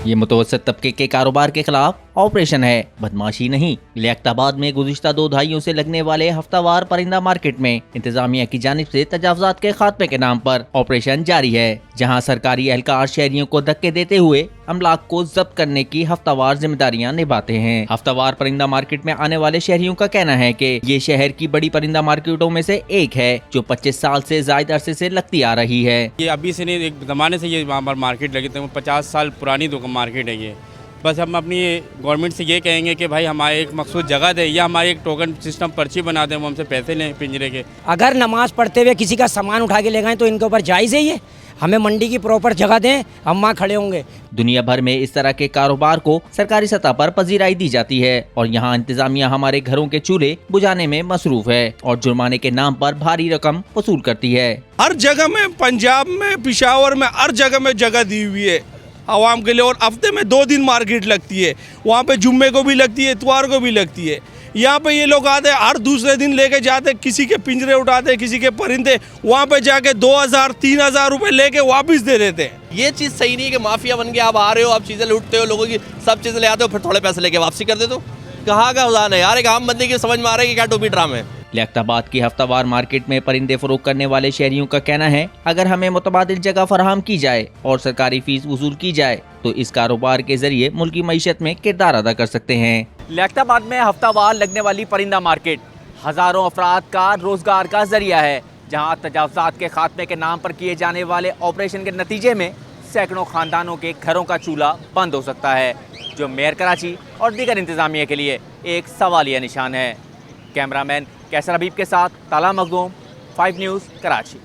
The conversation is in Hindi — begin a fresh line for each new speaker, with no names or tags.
ये मुतवस्सित तबके के कारोबार के खिलाफ ऑपरेशन है, बदमाशी नहीं। लियाकताबाद में गुज़िश्ता 2 दहाइयों से लगने वाले हफ्तावार परिंदा मार्केट में इंतजामिया की जानिब से तजावुज़ात के खात्मे के नाम पर ऑपरेशन जारी है, जहां सरकारी एहलकार शहरियों को धक्के देते हुए अमलाक को जब्त करने की हफ्तावार जिम्मेदारियां निभाते हैं। हफ्तावार परिंदा मार्केट में आने वाले शहरियों का कहना है कि ये शहर की बड़ी परिंदा मार्केटों में से एक है, जो 25 साल से ज्यादा अरसे से लगती आ रही है।
ये अभी से नहीं, एक ज़माने से ये वहाँ पर मार्केट लगी, तो 50 साल पुरानी मार्केट है ये। बस हम अपनी गवर्नमेंट से ये कहेंगे कि भाई हमारे एक मखसूस जगह दे, या हमारे एक टोकन सिस्टम पर्ची बना दें, वो हमसे पैसे लें पिंजरे के।
अगर नमाज पढ़ते हुए किसी का सामान उठा के ले गए तो इनके ऊपर जायज़ है ये। हमें मंडी की प्रॉपर जगह दें, हम वहाँ खड़े होंगे।
दुनिया भर में इस तरह के कारोबार को सरकारी सतह पर पजीराई दी जाती है और यहाँ इंतजामिया हमारे घरों के चूल्हे बुझाने में मसरूफ है और जुर्माने के नाम पर भारी रकम वसूल करती है।
हर जगह में, पंजाब में, पिशावर में, हर जगह में जगह दी हुई है आवाम के लिए। और हफ्ते में 2 दिन मार्केट लगती है, वहाँ पे जुम्मे को भी लगती है, इतवार को भी लगती है। यहाँ पे ये लोग आते हर दूसरे दिन लेके जाते, किसी के पिंजरे उठाते, किसी के परिंदे, वहाँ पे जाके 2000-3000 रुपए लेके वापस दे देते हैं।
ये चीज़ सही नहीं है कि माफिया बन के आप आ रहे हो, आप चीज़ें लूटते हो, लोगों की सब चीज़ें ले आते हो, फिर थोड़े पैसे लेके वापसी कर देते हो। कहाँ का उदाहरण है यार, एक आम बंदे की समझ में आ रहा है कि क्या टोपी ड्रामा है।
लियाकताबाद की हफ्तावार मार्केट में परिंदे फरोख्त करने वाले शहरियों का कहना है, अगर हमें मुतबादिल जगह फराहम की जाए और सरकारी फीस वसूल की जाए तो इस कारोबार के जरिए मुल्की मईशत में किरदार अदा कर सकते हैं।
लियाकताबाद में हफ्तावार लगने वाली परिंदा मार्केट हज़ारों अफराद का रोजगार का जरिया है, जहां तजावुज़ात के खात्मे के नाम पर किए जाने वाले ऑपरेशन के नतीजे में सैकड़ों खानदानों के घरों का चूल्हा बंद हो सकता है, जो मेयर कराची और दीगर इंतजामिया के लिए एक सवालिया निशान है। कैमरामैन कैसर हबीब के साथ ताला मखदूम, 5 न्यूज़, कराची।